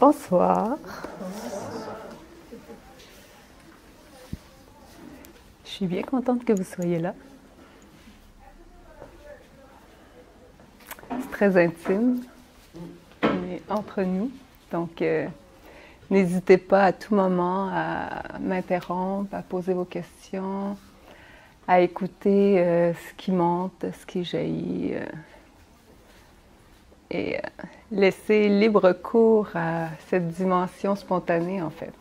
Bonsoir. Je suis bien contente que vous soyez là. C'est très intime, on est entre nous, donc n'hésitez pas à tout moment à m'interrompre, à poser vos questions, à écouter ce qui monte, ce qui jaillit, et laisser libre cours à cette dimension spontanée en fait.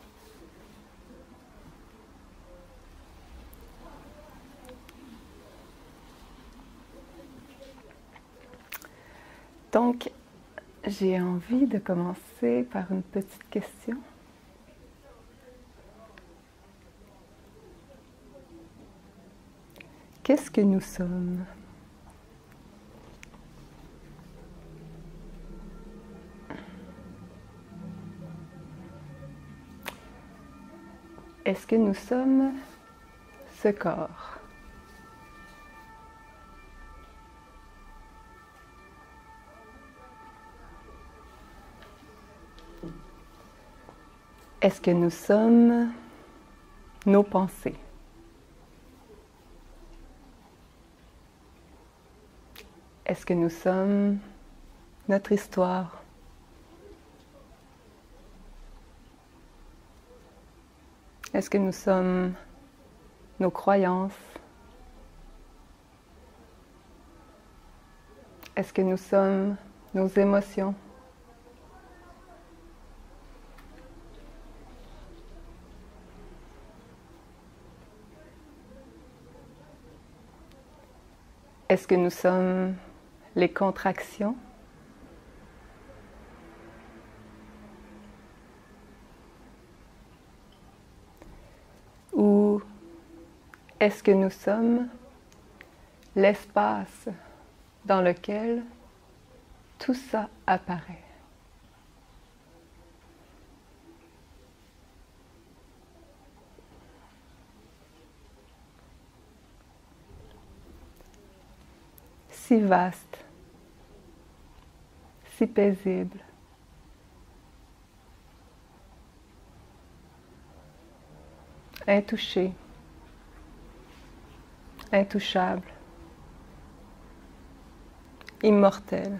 Donc, j'ai envie de commencer par une petite question. Qu'est-ce que nous sommes? Est-ce que nous sommes ce corps? Est-ce que nous sommes nos pensées? Est-ce que nous sommes notre histoire? Est-ce que nous sommes nos croyances? Est-ce que nous sommes nos émotions? Est-ce que nous sommes les contractions? Ou est-ce que nous sommes l'espace dans lequel tout ça apparaît? Si vaste, si paisible. Intouché, intouchable, immortel.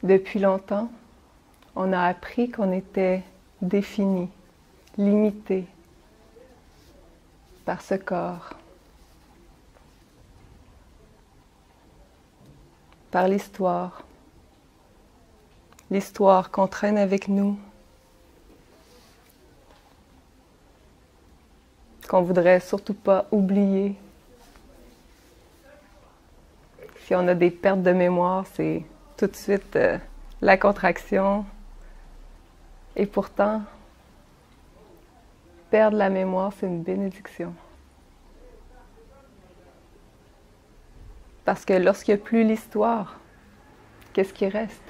Depuis longtemps, on a appris qu'on était défini, limité par ce corps, par l'histoire qu'on traîne avec nous, qu'on voudrait surtout pas oublier. Si on a des pertes de mémoire, c'est tout de suite la contraction. Et pourtant, perdre la mémoire, c'est une bénédiction. Parce que lorsqu'il n'y a plus l'histoire, qu'est-ce qui reste?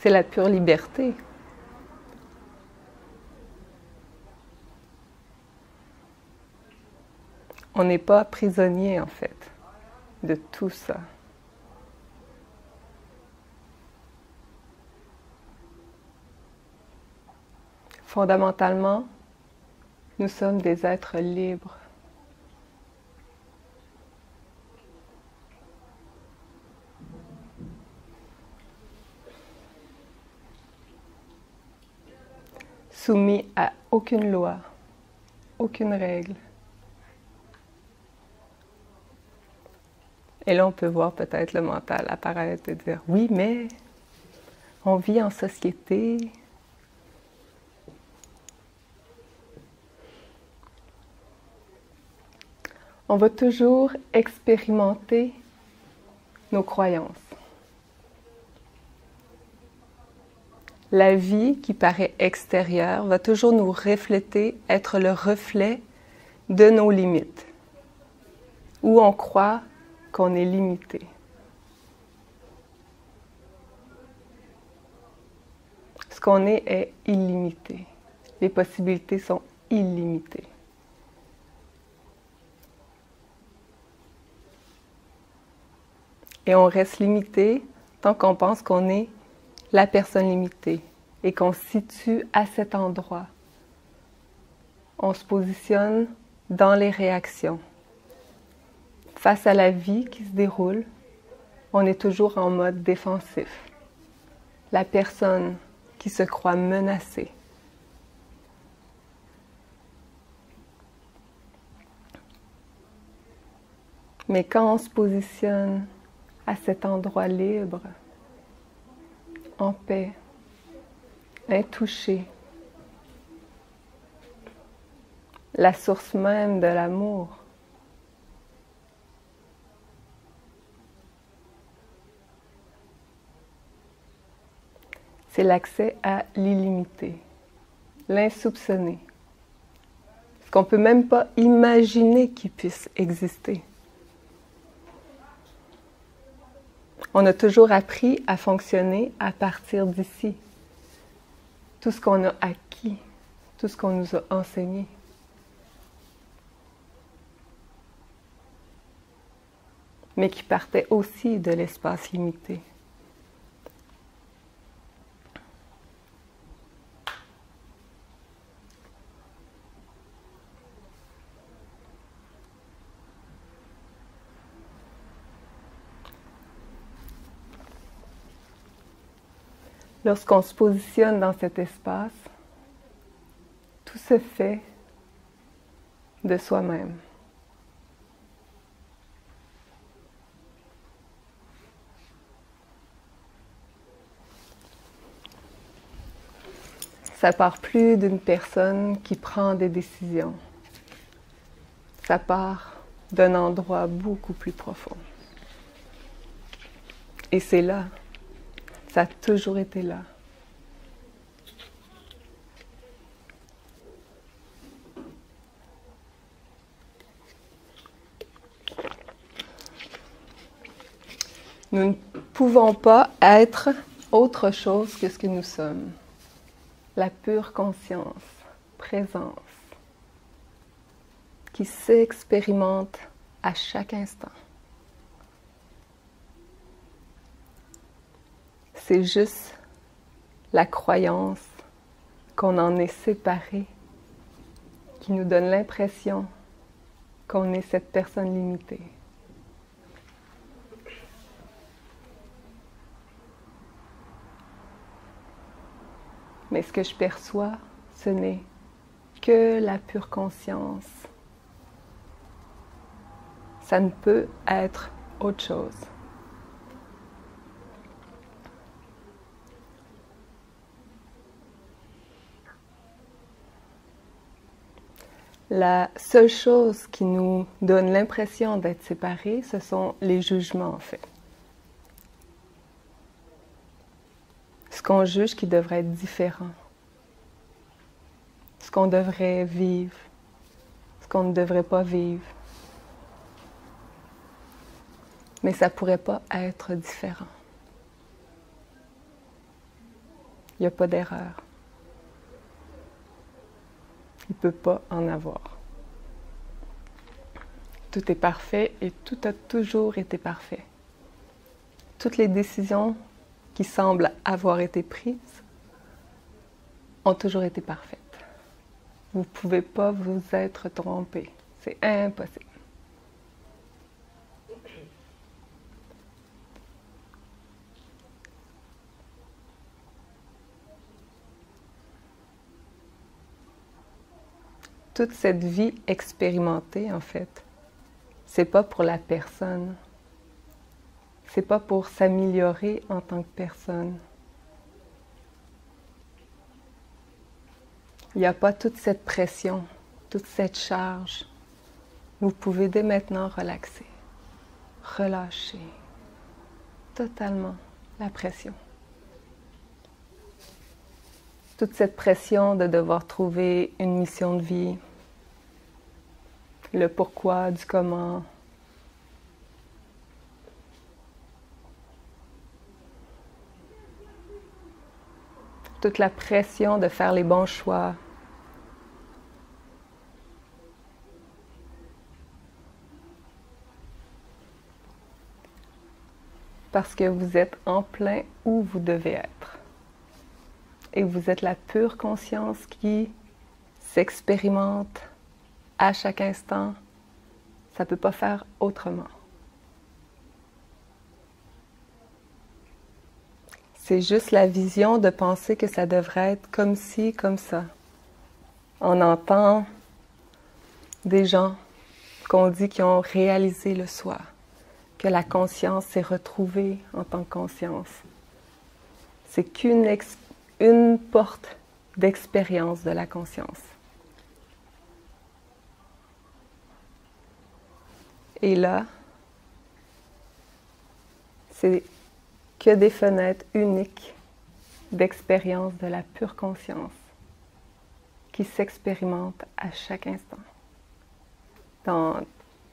C'est la pure liberté. On n'est pas prisonnier en fait de tout ça. Fondamentalement, nous sommes des êtres libres. Soumis à aucune loi, aucune règle. Et là, on peut voir peut-être le mental apparaître et dire « Oui, mais on vit en société. » On va toujours expérimenter nos croyances. La vie qui paraît extérieure va toujours nous refléter, être le reflet de nos limites, où on croit qu'on est limité. Ce qu'on est illimité. Les possibilités sont illimitées. Et on reste limité tant qu'on pense qu'on est la personne limitée et qu'on se situe à cet endroit. On se positionne dans les réactions. Face à la vie qui se déroule, on est toujours en mode défensif. La personne qui se croit menacée. Mais quand on se positionne à cet endroit libre, en paix, intouché, la source même de l'amour, c'est l'accès à l'illimité, l'insoupçonné, ce qu'on ne peut même pas imaginer qu'il puisse exister. On a toujours appris à fonctionner à partir d'ici. Tout ce qu'on a acquis, tout ce qu'on nous a enseigné. Mais qui partait aussi de l'espace limité. Lorsqu'on se positionne dans cet espace, tout se fait de soi-même. Ça part plus d'une personne qui prend des décisions. Ça part d'un endroit beaucoup plus profond. Et c'est là. Ça a toujours été là. Nous ne pouvons pas être autre chose que ce que nous sommes. La pure conscience, présence, qui s'expérimente à chaque instant. C'est juste la croyance qu'on en est séparé qui nous donne l'impression qu'on est cette personne limitée. Mais ce que je perçois, ce n'est que la pure conscience. Ça ne peut être autre chose. La seule chose qui nous donne l'impression d'être séparés, ce sont les jugements, en fait. Ce qu'on juge qui devrait être différent. Ce qu'on devrait vivre. Ce qu'on ne devrait pas vivre. Mais ça ne pourrait pas être différent. Il n'y a pas d'erreur. Il ne peut pas en avoir. Tout est parfait et tout a toujours été parfait. Toutes les décisions qui semblent avoir été prises ont toujours été parfaites. Vous ne pouvez pas vous être trompé. C'est impossible. Toute cette vie expérimentée, en fait, c'est pas pour la personne. C'est pas pour s'améliorer en tant que personne. Il n'y a pas toute cette pression, toute cette charge. Vous pouvez dès maintenant relaxer, relâcher totalement la pression. toute cette pression de devoir trouver une mission de vie, le pourquoi, du comment. Toute la pression de faire les bons choix. Parce que vous êtes en plein où vous devez être. Et vous êtes la pure conscience qui s'expérimente à chaque instant. Ça ne peut pas faire autrement. C'est juste la vision de penser que ça devrait être comme ci, comme ça. On entend des gens qu'on dit qui ont réalisé le soi, que la conscience s'est retrouvée en tant que conscience. C'est qu'une porte d'expérience de la conscience. Et là, c'est que des fenêtres uniques d'expérience de la pure conscience qui s'expérimentent à chaque instant, dans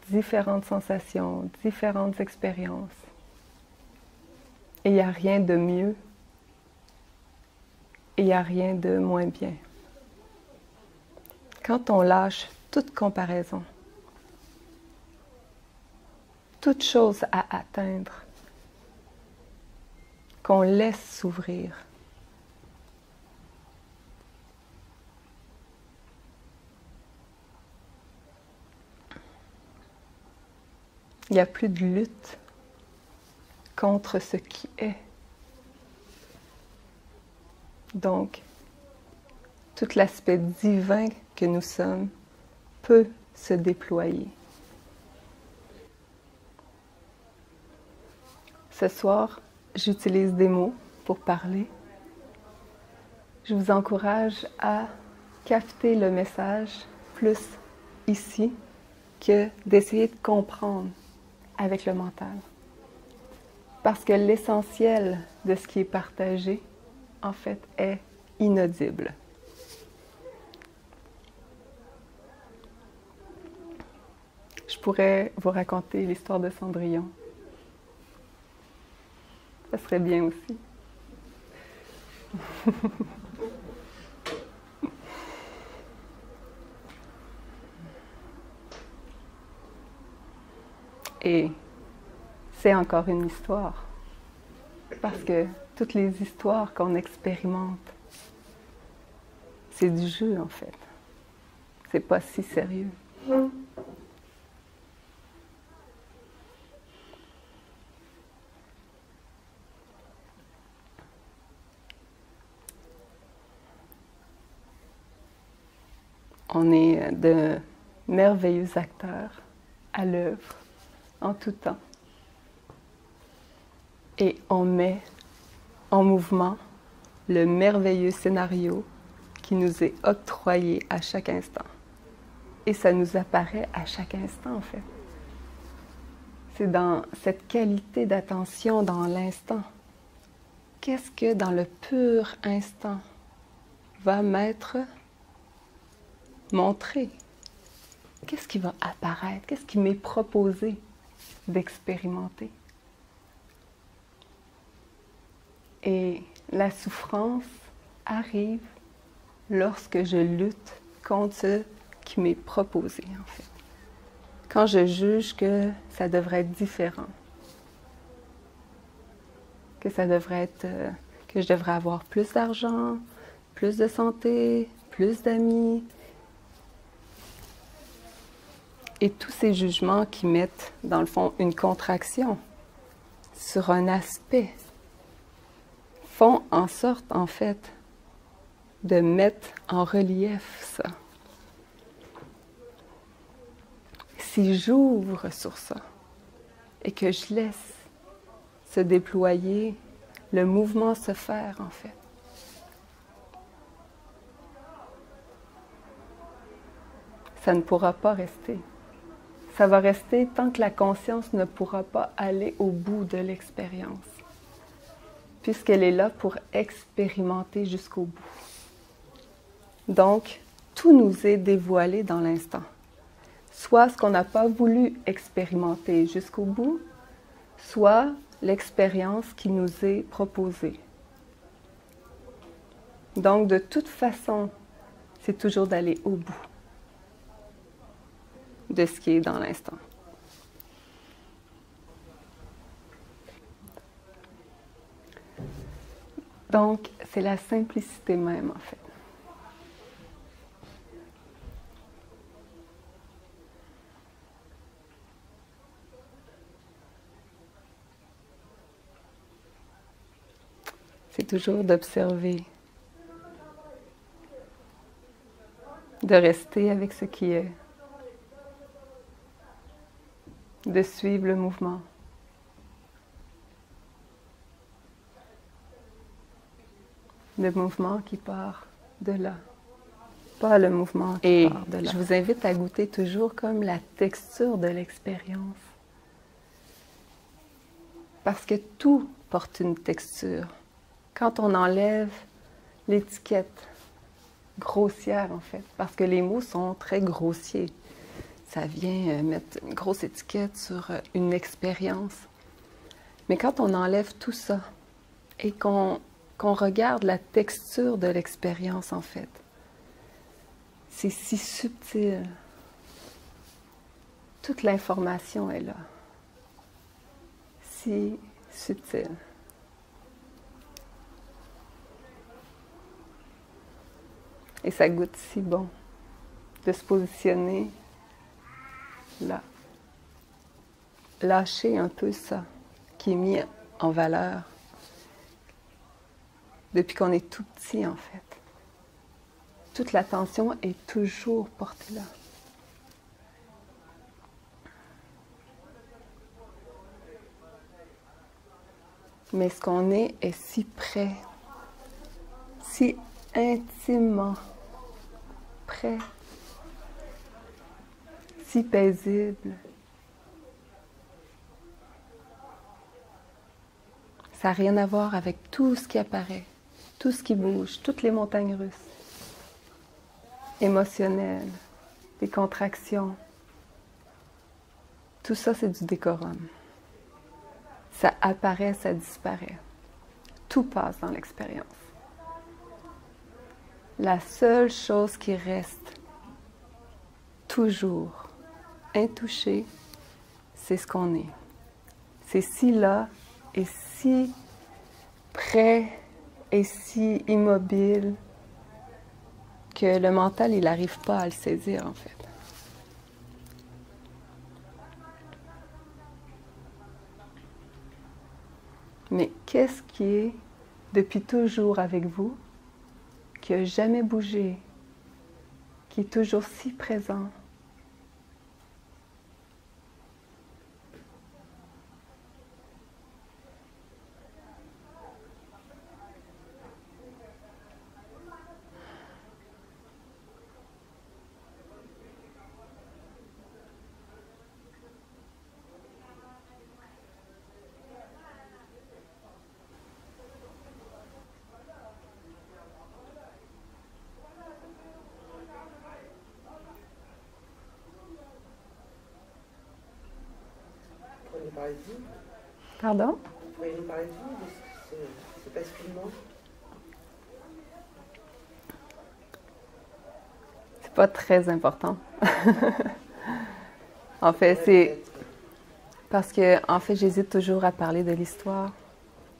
différentes sensations, différentes expériences. Et il n'y a rien de mieux et il n'y a rien de moins bien. Quand on lâche toute comparaison, toute chose à atteindre, qu'on laisse s'ouvrir, il n'y a plus de lutte contre ce qui est. Donc, tout l'aspect divin que nous sommes peut se déployer. Ce soir, j'utilise des mots pour parler. Je vous encourage à capter le message plus ici que d'essayer de comprendre avec le mental. Parce que l'essentiel de ce qui est partagé, en fait, est inaudible. Je pourrais vous raconter l'histoire de Cendrillon. Ça serait bien aussi. Et c'est encore une histoire. Parce que toutes les histoires qu'on expérimente, c'est du jeu en fait. C'est pas si sérieux. On est de merveilleux acteurs à l'œuvre, en tout temps. Et on met en mouvement le merveilleux scénario qui nous est octroyé à chaque instant. Et ça nous apparaît à chaque instant, en fait. C'est dans cette qualité d'attention dans l'instant. Qu'est-ce que dans le pur instant va m'être montré? Qu'est-ce qui va apparaître? Qu'est-ce qui m'est proposé d'expérimenter? Et la souffrance arrive lorsque je lutte contre ce qui m'est proposé, en fait. Quand je juge que ça devrait être différent, que ça devrait être, que je devrais avoir plus d'argent, plus de santé, plus d'amis, et tous ces jugements qui mettent, dans le fond, une contraction sur un aspect, font en sorte, en fait, de mettre en relief ça. Si j'ouvre sur ça et que je laisse se déployer, le mouvement se faire, en fait, ça ne pourra pas rester. Ça va rester tant que la conscience ne pourra pas aller au bout de l'expérience, puisqu'elle est là pour expérimenter jusqu'au bout. Donc, tout nous est dévoilé dans l'instant. Soit ce qu'on n'a pas voulu expérimenter jusqu'au bout, soit l'expérience qui nous est proposée. Donc, de toute façon, c'est toujours d'aller au bout de ce qui est dans l'instant. Donc, c'est la simplicité même, en fait. C'est toujours d'observer, de rester avec ce qui est, de suivre le mouvement. Le mouvement qui part de là, pas le mouvement qui part de là. Je vous invite à goûter toujours comme la texture de l'expérience. Parce que tout porte une texture. Quand on enlève l'étiquette grossière, en fait, parce que les mots sont très grossiers. Ça vient mettre une grosse étiquette sur une expérience. Mais quand on enlève tout ça et qu'on regarde la texture de l'expérience, en fait, c'est si subtil. Toute l'information est là. Si subtil. Et ça goûte si bon de se positionner là. Lâcher un peu ça qui est mis en valeur depuis qu'on est tout petit, en fait. Toute l'attention est toujours portée là. Mais ce qu'on est si près, si intimement près, si paisible. Ça n'a rien à voir avec tout ce qui apparaît, tout ce qui bouge, toutes les montagnes russes, émotionnelles, des contractions. Tout ça, c'est du décorum. Ça apparaît, ça disparaît. Tout passe dans l'expérience. La seule chose qui reste toujours intouchée, c'est ce qu'on est. C'est si là et si près et si immobile que le mental, il n'arrive pas à le saisir, en fait. Mais qu'est-ce qui est depuis toujours avec vous, qui n'a jamais bougé, qui est toujours si présent? Vous pourriez nous parler de vous? Pardon? Vous pourriez nous parler de vous, de ce basculement? C'est pas très important. En fait, c'est parce que, en fait, j'hésite toujours à parler de l'histoire.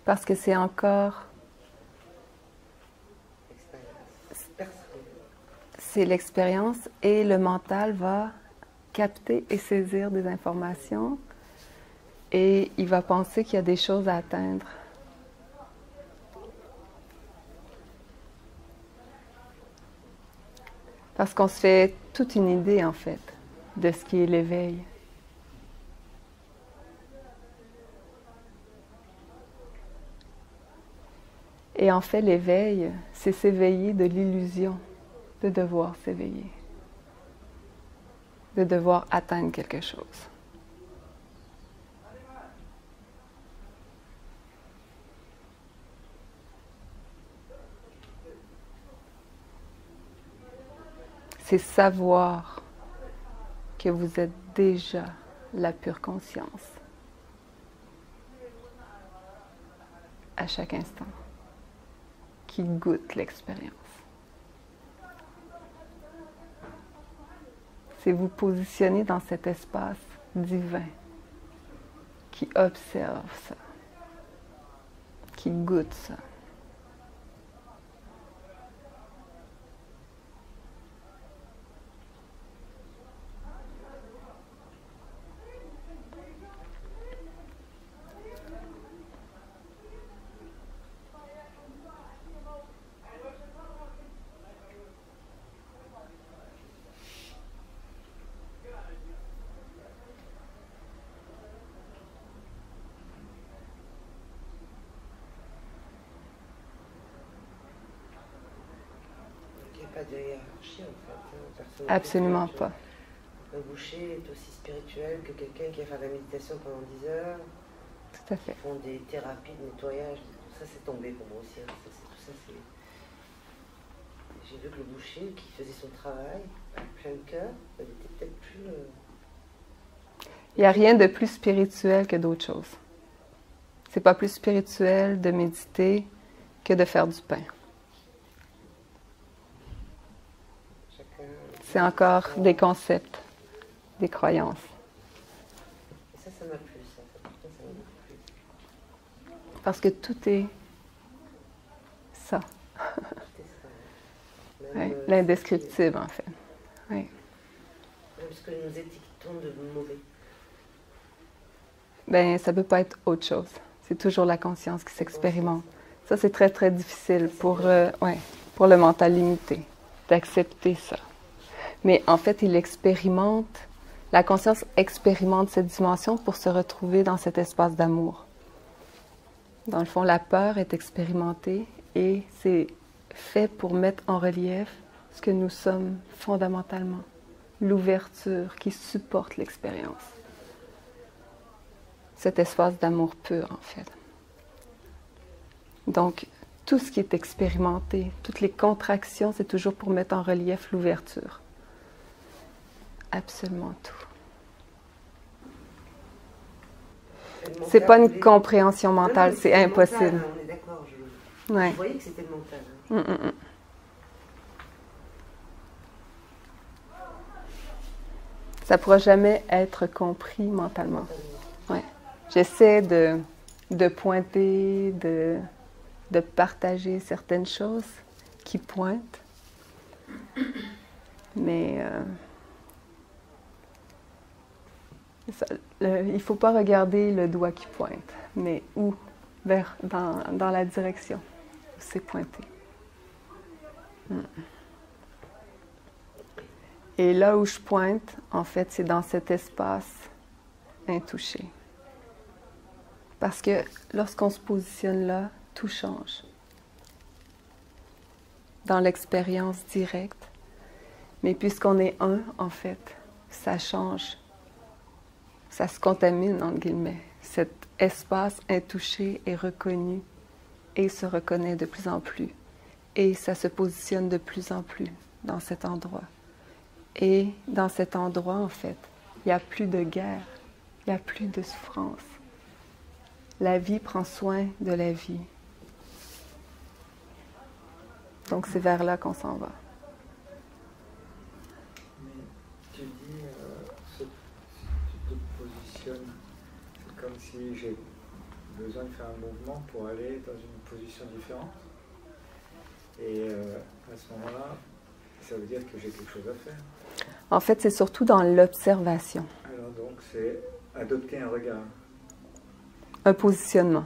Parce que c'est encore... C'est l'expérience et le mental va capter et saisir des informations et il va penser qu'il y a des choses à atteindre. Parce qu'on se fait toute une idée, en fait, de ce qui est l'éveil. Et en fait, l'éveil, c'est s'éveiller de l'illusion de devoir s'éveiller, de devoir atteindre quelque chose. c'est savoir que vous êtes déjà la pure conscience à chaque instant, qui goûte l'expérience. C'est vous positionner dans cet espace divin qui observe ça, qui goûte ça. Pas de hiérarchie en fait. Absolument pas. Un boucher est aussi spirituel que quelqu'un qui va faire de la méditation pendant 10 heures. Tout à fait. Qui font des thérapies de nettoyage. Tout ça c'est tombé pour moi aussi. Hein. Tout ça c'est. J'ai vu que le boucher qui faisait son travail avec plein de cœur, il était peut-être plus. Il n'y a rien de plus spirituel que d'autres choses. C'est pas plus spirituel de méditer que de faire du pain. C'est encore des concepts, des croyances. Et ça m'a plu, ça. Ça m'a plu. Parce que tout est ça. Oui, l'indescriptible, en fait. Oui. Même ce que nous étiquetons de mauvais. Ben, ça ne peut pas être autre chose. C'est toujours la conscience qui s'expérimente. Ça, c'est très, très difficile pour le mental limité, d'accepter ça. Mais en fait, la conscience expérimente cette dimension pour se retrouver dans cet espace d'amour. Dans le fond, la peur est expérimentée et c'est fait pour mettre en relief ce que nous sommes fondamentalement, l'ouverture qui supporte l'expérience. Cet espace d'amour pur, en fait. Donc, tout ce qui est expérimenté, toutes les contractions, c'est toujours pour mettre en relief l'ouverture. Absolument tout. C'est pas une compréhension mentale, c'est impossible. Mental, on est d'accord. Je voyais que c'était le mental. Ça ne pourra jamais être compris mentalement. Ouais. J'essaie de pointer, de partager certaines choses qui pointent, mais il ne faut pas regarder le doigt qui pointe, mais où, dans la direction où c'est pointé. Et là où je pointe, en fait, c'est dans cet espace intouché. Parce que lorsqu'on se positionne là, tout change. Dans l'expérience directe. Mais puisqu'on est un, en fait, ça change. Ça se contamine, entre guillemets. Cet espace intouché est reconnu et se reconnaît de plus en plus. Et ça se positionne de plus en plus dans cet endroit. Et dans cet endroit, en fait, il n'y a plus de guerre, il n'y a plus de souffrance. La vie prend soin de la vie. Donc c'est vers là qu'on s'en va. Mais tu dis, tu te positionnes, c'est comme si j'ai besoin de faire un mouvement pour aller dans une position différente. Et à ce moment-là, ça veut dire que j'ai quelque chose à faire. En fait, c'est surtout dans l'observation. Alors donc, c'est adopter un regard. Un positionnement.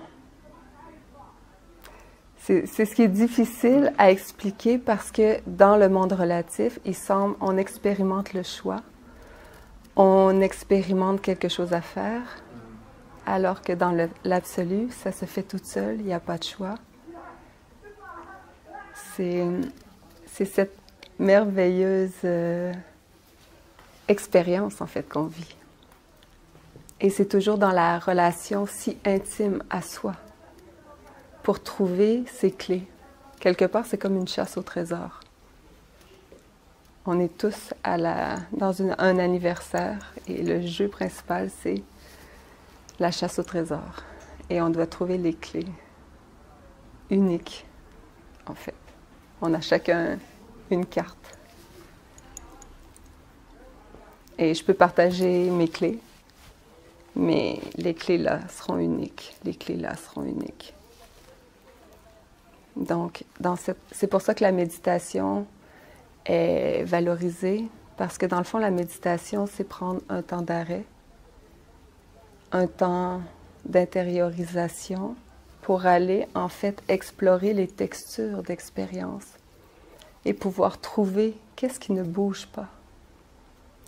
C'est ce qui est difficile à expliquer parce que dans le monde relatif, on expérimente le choix, on expérimente quelque chose à faire, alors que dans l'absolu, ça se fait toute seule, il n'y a pas de choix. C'est cette merveilleuse expérience, en fait, qu'on vit. Et c'est toujours dans la relation si intime à soi pour trouver ces clés. Quelque part, c'est comme une chasse au trésor. On est tous dans un anniversaire et le jeu principal, c'est la chasse au trésor. Et on doit trouver les clés uniques, en fait. On a chacun une carte. Et je peux partager mes clés, mais les clés là seront uniques. Les clés là seront uniques. Donc, c'est pour ça que la méditation est valorisée, parce que dans le fond, la méditation, c'est prendre un temps d'arrêt, un temps d'intériorisation pour aller, en fait, explorer les textures d'expérience et pouvoir trouver qu'est-ce qui ne bouge pas,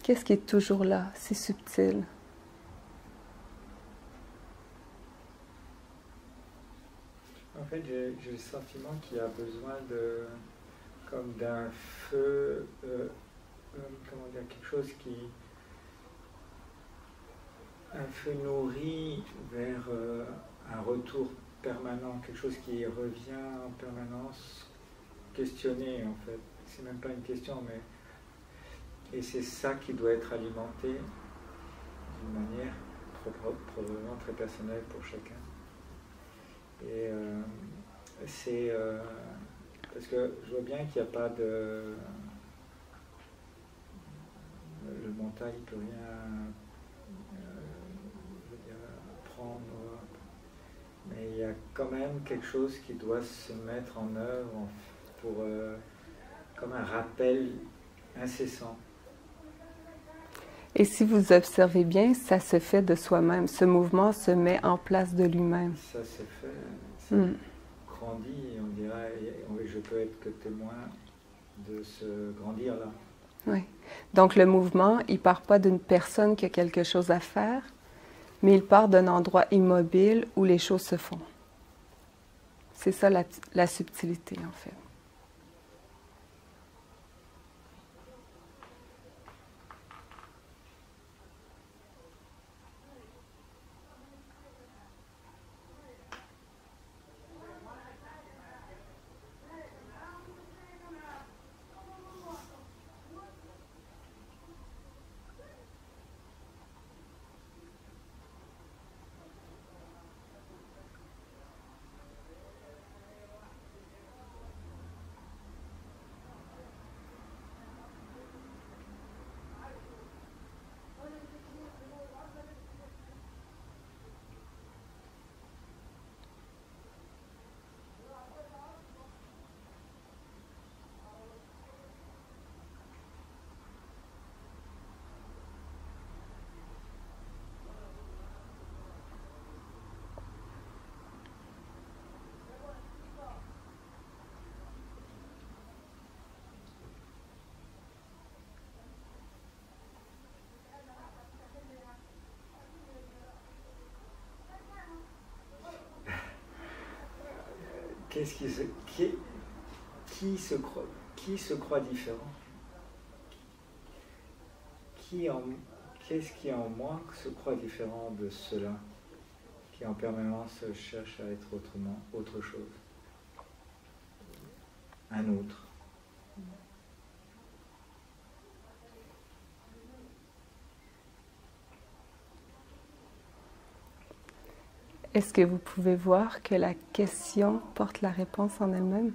qu'est-ce qui est toujours là, si subtil. En fait, j'ai le sentiment qu'il y a besoin comme d'un feu, comment dire, quelque chose un feu nourri vers un retour permanent, quelque chose qui revient en permanence, questionner en fait. C'est même pas une question, mais et c'est ça qui doit être alimenté d'une manière probablement très personnelle pour chacun. Et c'est parce que je vois bien qu'il n'y a pas de... Le mental ne peut rien je veux dire, prendre, mais il y a quand même quelque chose qui doit se mettre en œuvre pour, comme un rappel incessant. Et si vous observez bien, ça se fait de soi-même. Ce mouvement se met en place de lui-même. Ça se fait, ça grandit, on dirait, et je peux être que témoin de ce grandir-là. Oui. Donc le mouvement, il ne part pas d'une personne qui a quelque chose à faire, mais il part d'un endroit immobile où les choses se font. C'est ça la subtilité, en fait. Qui se croit différent? Qu'est-ce qui en moi se croit différent de cela, qui en permanence cherche à être autre chose, un autre? Est-ce que vous pouvez voir que la question porte la réponse en elle-même?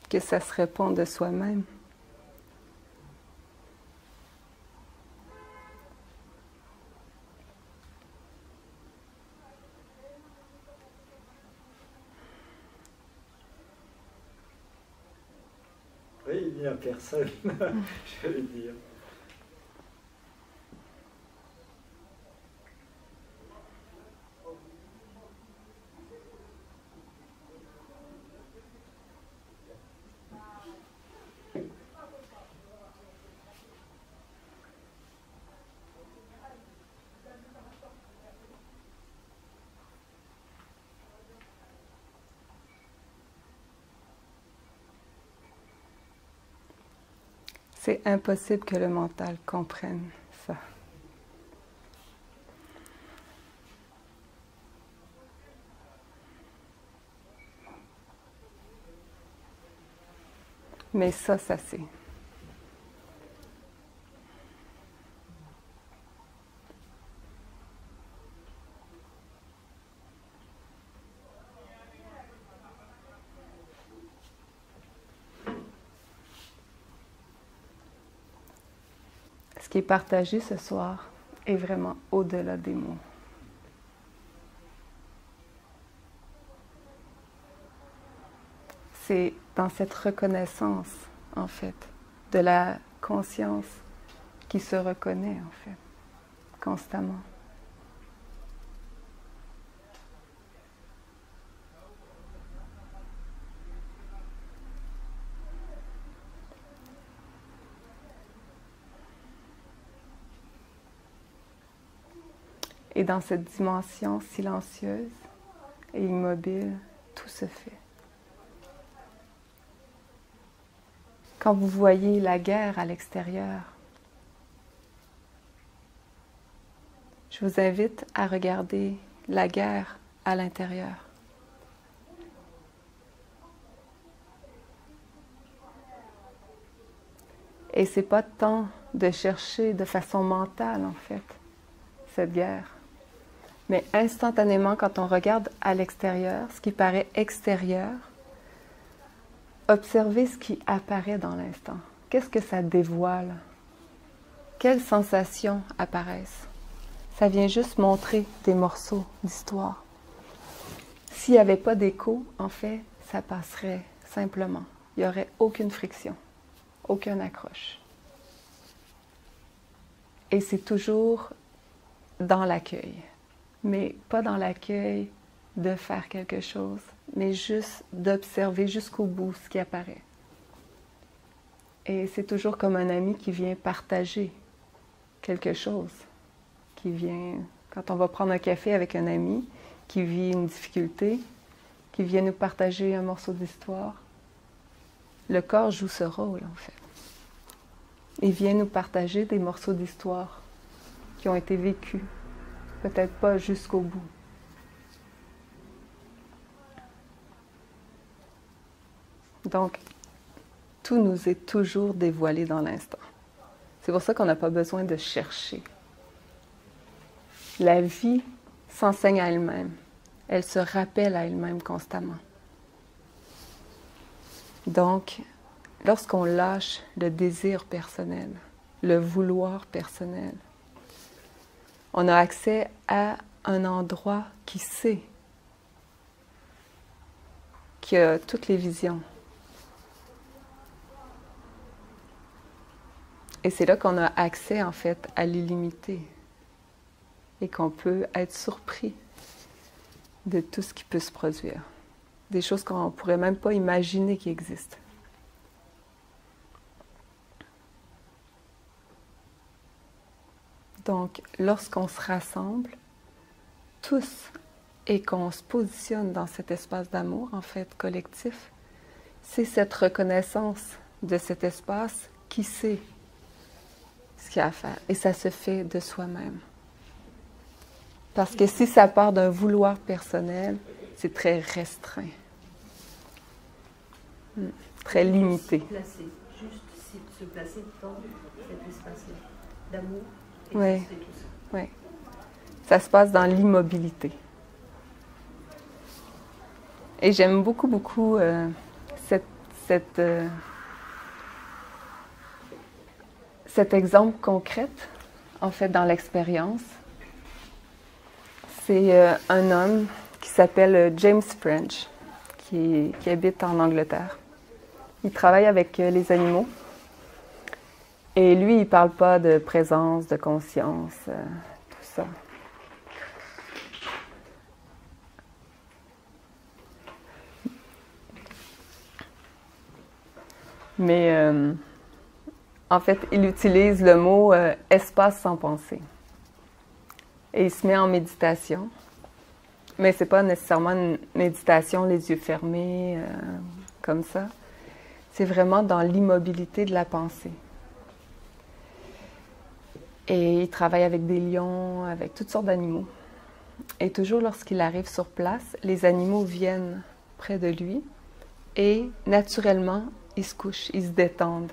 Que ça se répond de soi-même. Oui, il n'y a personne, je vais dire. C'est impossible que le mental comprenne ça. Mais ça c'est. Ce qui est partagé ce soir est vraiment au-delà des mots. C'est dans cette reconnaissance, en fait, de la conscience qui se reconnaît, en fait, constamment. Et dans cette dimension silencieuse et immobile, tout se fait. Quand vous voyez la guerre à l'extérieur, je vous invite à regarder la guerre à l'intérieur. Et c'est pas tant de chercher de façon mentale, en fait, cette guerre. Mais instantanément, quand on regarde à l'extérieur, ce qui paraît extérieur, observez ce qui apparaît dans l'instant. Qu'est-ce que ça dévoile? Quelles sensations apparaissent? Ça vient juste montrer des morceaux d'histoire. S'il n'y avait pas d'écho, en fait, ça passerait simplement. Il n'y aurait aucune friction, aucun accroche. Et c'est toujours dans l'accueil. Mais pas dans l'accueil de faire quelque chose, mais juste d'observer jusqu'au bout ce qui apparaît. Et c'est toujours comme un ami qui vient partager quelque chose, qui vient, quand on va prendre un café avec un ami qui vit une difficulté, qui vient nous partager un morceau d'histoire, le corps joue ce rôle en fait. Il vient nous partager des morceaux d'histoire qui ont été vécus. Peut-être pas jusqu'au bout. Donc, tout nous est toujours dévoilé dans l'instant. C'est pour ça qu'on n'a pas besoin de chercher. La vie s'enseigne à elle-même. Elle se rappelle à elle-même constamment. Donc, lorsqu'on lâche le désir personnel, le vouloir personnel, on a accès à un endroit qui sait, qui a toutes les visions. Et c'est là qu'on a accès, en fait, à l'illimité. Et qu'on peut être surpris de tout ce qui peut se produire. Des choses qu'on ne pourrait même pas imaginer qui existent. Donc, lorsqu'on se rassemble, tous, et qu'on se positionne dans cet espace d'amour, en fait, collectif, c'est cette reconnaissance de cet espace qui sait ce qu'il y a à faire. Et ça se fait de soi-même. Parce que si ça part d'un vouloir personnel, c'est très restreint. Très limité. Juste se placer dans cet espace-là d'amour. Oui, oui. Ça se passe dans l'immobilité. Et j'aime beaucoup, beaucoup cet exemple concret, en fait, dans l'expérience. C'est un homme qui s'appelle James French, qui habite en Angleterre. Il travaille avec les animaux. Et lui, il ne parle pas de présence, de conscience, tout ça. Mais en fait, il utilise le mot espace sans pensée. Et il se met en méditation. Mais ce n'est pas nécessairement une méditation les yeux fermés, comme ça. C'est vraiment dans l'immobilité de la pensée. Et il travaille avec des lions, avec toutes sortes d'animaux. Et toujours lorsqu'il arrive sur place, les animaux viennent près de lui et naturellement, ils se couchent, ils se détendent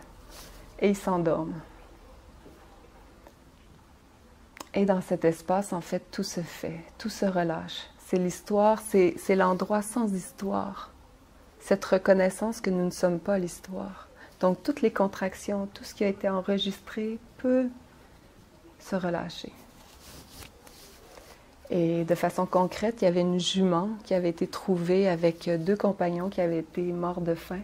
et ils s'endorment. Et dans cet espace, en fait, tout se fait, tout se relâche. C'est l'histoire, c'est l'endroit sans histoire. Cette reconnaissance que nous ne sommes pas l'histoire. Donc, toutes les contractions, tout ce qui a été enregistré peut se relâcher. Et de façon concrète, il y avait une jument qui avait été trouvée avec 2 compagnons qui avaient été morts de faim.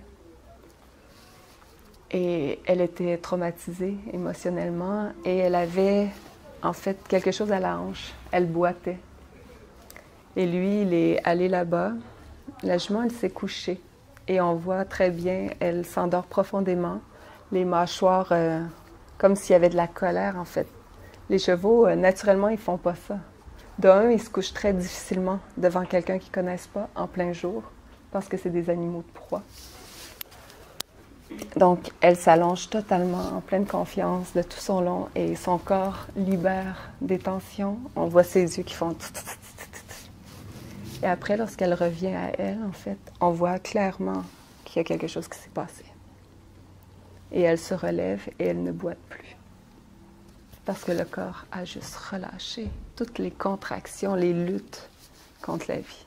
Et elle était traumatisée émotionnellement et elle avait en fait quelque chose à la hanche. Elle boitait. Et lui, il est allé là-bas. La jument, elle s'est couchée. Et on voit très bien, elle s'endort profondément. Les mâchoires, comme s'il y avait de la colère en fait. Les chevaux, naturellement, ils font pas ça. D'un, ils se couchent très difficilement devant quelqu'un qu'ils ne connaissent pas en plein jour, parce que c'est des animaux de proie. Donc, elle s'allonge totalement en pleine confiance de tout son long et son corps libère des tensions. On voit ses yeux qui font... Et après, lorsqu'elle revient à elle, en fait, on voit clairement qu'il y a quelque chose qui s'est passé. Et elle se relève et elle ne boite plus. Parce que le corps a juste relâché toutes les contractions, les luttes contre la vie.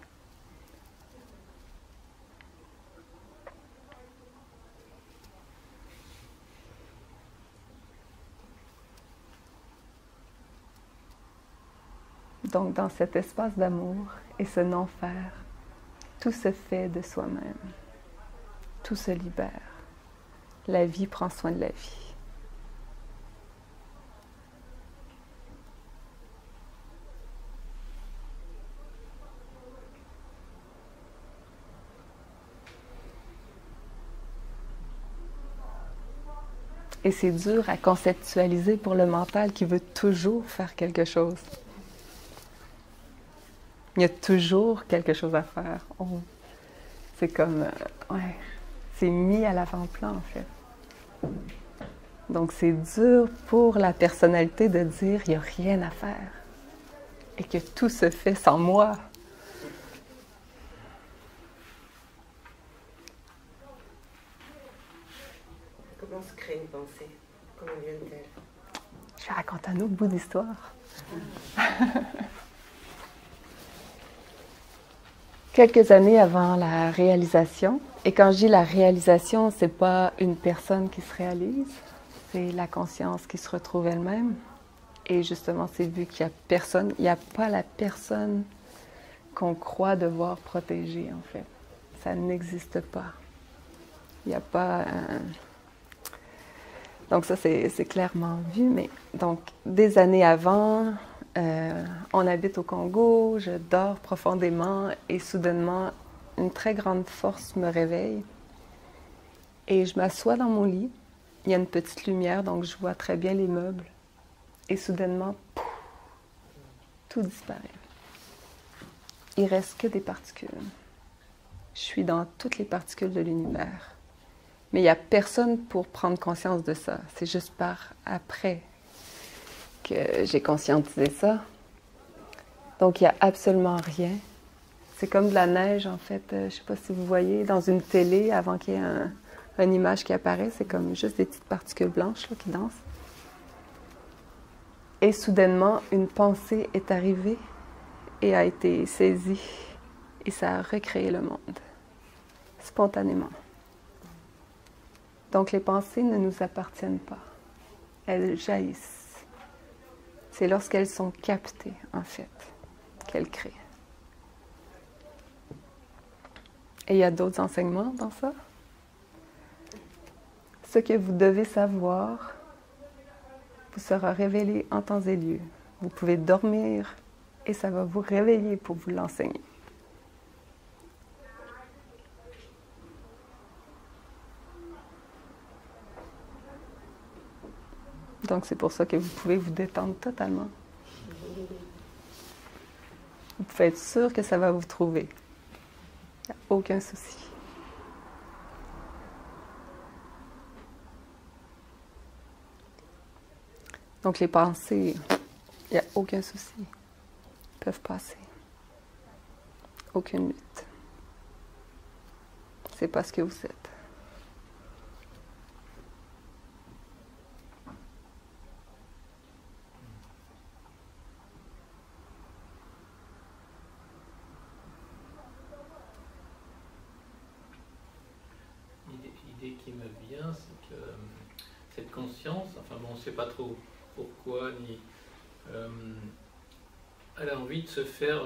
Donc, dans cet espace d'amour et ce non-faire, tout se fait de soi-même. Tout se libère. La vie prend soin de la vie. Et c'est dur à conceptualiser pour le mental qui veut toujours faire quelque chose. Il y a toujours quelque chose à faire. C'est comme... ouais, c'est mis à l'avant-plan, en fait. Donc, c'est dur pour la personnalité de dire « il n'y a rien à faire » et que tout se fait sans moi. Comment se crée une pensée? Comment vient-elle? Je vais raconter un autre bout d'histoire. Quelques années avant la réalisation, et quand je dis la réalisation, c'est pas une personne qui se réalise, c'est la conscience qui se retrouve elle-même. Et justement, c'est vu qu'il n'y a personne, il n'y a pas la personne qu'on croit devoir protéger, en fait. Ça n'existe pas. Il n'y a pas... Donc ça, c'est clairement vu, mais donc des années avant, on habite au Congo, je dors profondément et soudainement, une très grande force me réveille et je m'assois dans mon lit. Il y a une petite lumière, donc je vois très bien les meubles et soudainement, pouf, tout disparaît. Il ne reste que des particules. Je suis dans toutes les particules de l'univers. Mais il n'y a personne pour prendre conscience de ça. C'est juste par après que j'ai conscientisé ça. Donc, il n'y a absolument rien. C'est comme de la neige, en fait. Je ne sais pas si vous voyez, dans une télé, avant qu'il y ait une image qui apparaît, c'est comme juste des petites particules blanches là, qui dansent. Et soudainement, une pensée est arrivée et a été saisie. Et ça a recréé le monde, spontanément. Donc, les pensées ne nous appartiennent pas. Elles jaillissent. C'est lorsqu'elles sont captées, en fait, qu'elles créent. Et il y a d'autres enseignements dans ça. Ce que vous devez savoir vous sera révélé en temps et lieu. Vous pouvez dormir et ça va vous réveiller pour vous l'enseigner. Donc, c'est pour ça que vous pouvez vous détendre totalement. Vous pouvez être sûr que ça va vous trouver. Il n'y a aucun souci. Donc les pensées, il n'y a aucun souci. Ils peuvent passer. Aucune lutte. C'est pas ce que vous êtes. L'idée qui me vient, c'est que cette conscience, enfin bon, on ne sait pas trop pourquoi, ni elle a envie de se faire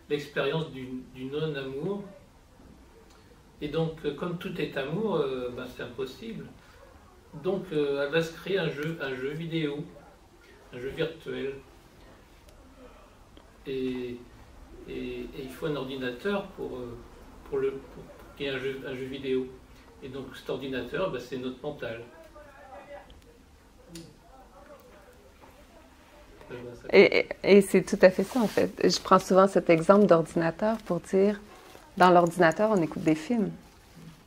l'expérience du non-amour. Et donc, comme tout est amour, ben, c'est impossible. Donc, elle va se créer un jeu vidéo, un jeu virtuel. Et il faut un ordinateur pour qu'il y ait un jeu vidéo. Et donc, cet ordinateur, ben, c'est notre mental. Et c'est tout à fait ça, en fait. Je prends souvent cet exemple d'ordinateur pour dire, dans l'ordinateur, on écoute des films.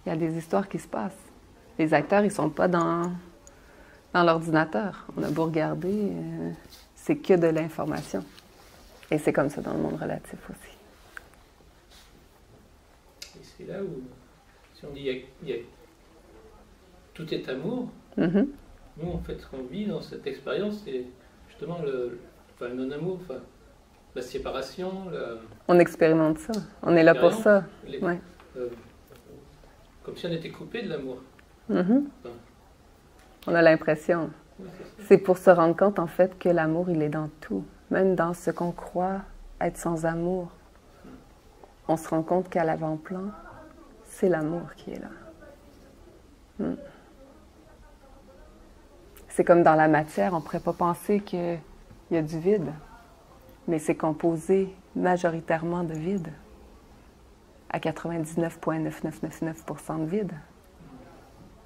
Il y a des histoires qui se passent. Les acteurs, ils ne sont pas dans l'ordinateur. On a beau regarder, c'est que de l'information. Et c'est comme ça dans le monde relatif aussi. Et c'est là où, si on dit tout est amour, Mm-hmm. nous, en fait, ce qu'on vit dans cette expérience, c'est justement le non-amour, la séparation. On expérimente ça. On est là pour ça. Ouais. Comme si on était coupé de l'amour. Mm-hmm. Enfin, On a l'impression. oui, c'est ça. C'est pour se rendre compte, en fait, que l'amour, il est dans tout. Même dans ce qu'on croit être sans amour. On se rend compte qu'à l'avant-plan, c'est l'amour qui est là. Mm. C'est comme dans la matière, on ne pourrait pas penser qu'il y a du vide. Mais c'est composé majoritairement de vide. À 99,9999% de vide.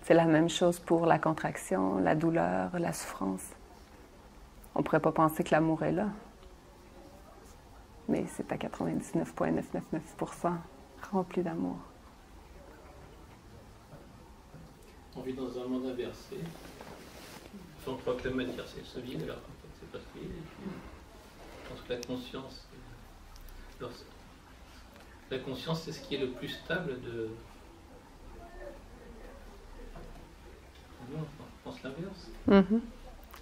C'est la même chose pour la contraction, la douleur, la souffrance. On ne pourrait pas penser que l'amour est là. Mais c'est à 99,999% rempli d'amour. On vit dans un monde inversé. On croit que la matière c'est ce vide, alors qu'en fait c'est pas ce vide. Et puis, je pense que la conscience, la conscience c'est ce qui est le plus stable de. Nous, on pense l'inverse. Mm-hmm.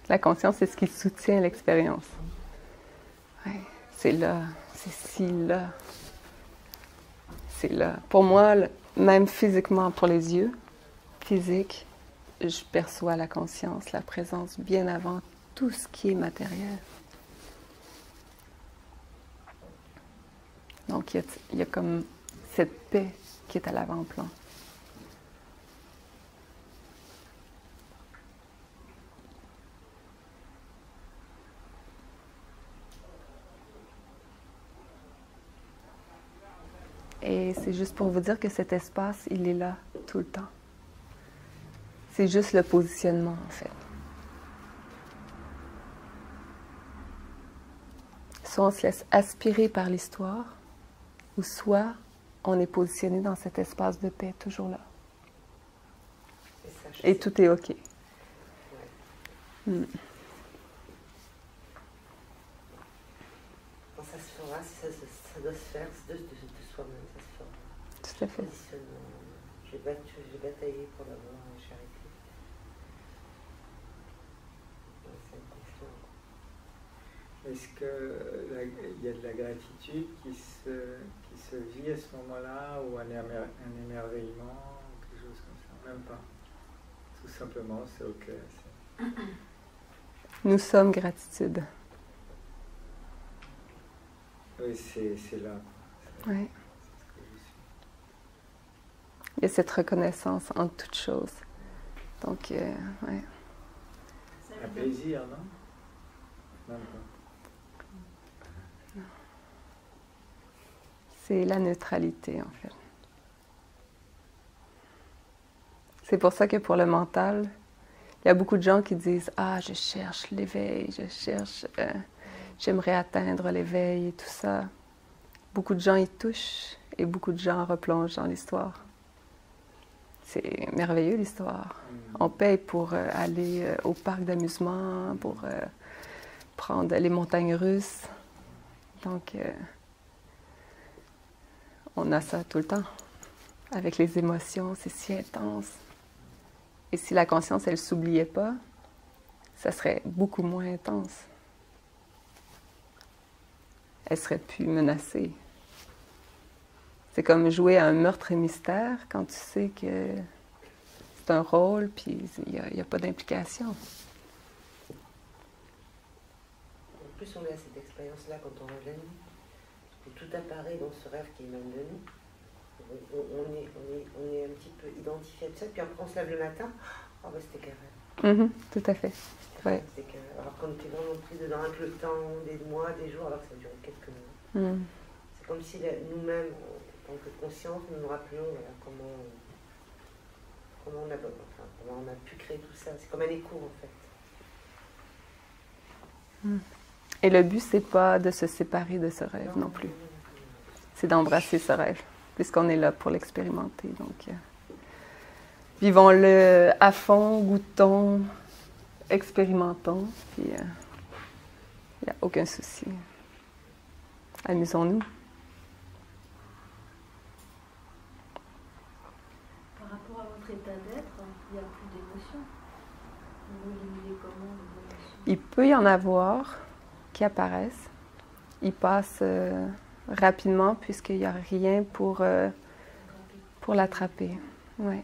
La conscience, c'est ce qui soutient l'expérience. Ouais, c'est là, c'est si là. C'est là. Pour moi, même physiquement, pour les yeux, physique, je perçois la conscience, la présence, bien avant tout ce qui est matériel. Donc, il y a comme cette paix qui est à l'avant-plan. Et c'est juste pour vous dire que cet espace, il est là tout le temps. C'est juste le positionnement, en fait. Soit on se laisse aspirer par l'histoire, ou soit on est positionné dans cet espace de paix, toujours là. Et tout est OK. Mm. Quand ça se fera, si ça doit se faire, c'est de soi-même, ça se fera. Tout à fait. J'ai bataillé pour l'avoir, j'ai arrêté. Est-ce qu'il y a de la gratitude qui se vit à ce moment-là, ou un émerveillement, ou quelque chose comme ça? Même pas. Tout simplement, c'est OK. Nous sommes gratitude. Oui, c'est là. Ouais. Il y a cette reconnaissance en toute chose. Donc, ouais. Un plaisir, non? Même pas. C'est la neutralité, en fait. C'est pour ça que pour le mental, il y a beaucoup de gens qui disent « Ah, je cherche l'éveil, j'aimerais atteindre l'éveil et tout ça. » Beaucoup de gens y touchent et beaucoup de gens replongent dans l'histoire. c'est merveilleux l'histoire. On paye pour aller au parc d'amusement, pour prendre les montagnes russes. Donc, on a ça tout le temps. Avec les émotions, c'est si intense. Et si la conscience, elle ne s'oubliait pas, ça serait beaucoup moins intense. Elle serait plus menacée. C'est comme jouer à un meurtre et mystère quand tu sais que c'est un rôle, puis il n'y a pas d'implication. En plus, on a cette expérience-là quand on rêve la nuit, où tout apparaît dans ce rêve qui émane de nous. On est un petit peu identifié à ça, puis après on se lève le matin, oh ben c'était qu'un rêve. Tout à fait. Ouais. Alors qu'on était vraiment pris dedans avec le temps, des mois, des jours, alors que ça a duré quelques mois. C'est comme si nous-mêmes, en tant que conscience, nous nous rappelions voilà, comment on a pu créer tout ça. C'est comme un écho en fait. Et le but, c'est pas de se séparer de ce rêve non plus. C'est d'embrasser ce rêve, puisqu'on est là pour l'expérimenter. Donc, vivons-le à fond, goûtons, expérimentons, puis il n'y a aucun souci. Amusons-nous. Par rapport à votre état d'être, il n'y a plus d'émotions. Vous l'éliminez comment, les émotions? Il peut y en avoir qui apparaissent. Ils passent rapidement puisqu'il n'y a rien pour l'attraper. Ouais.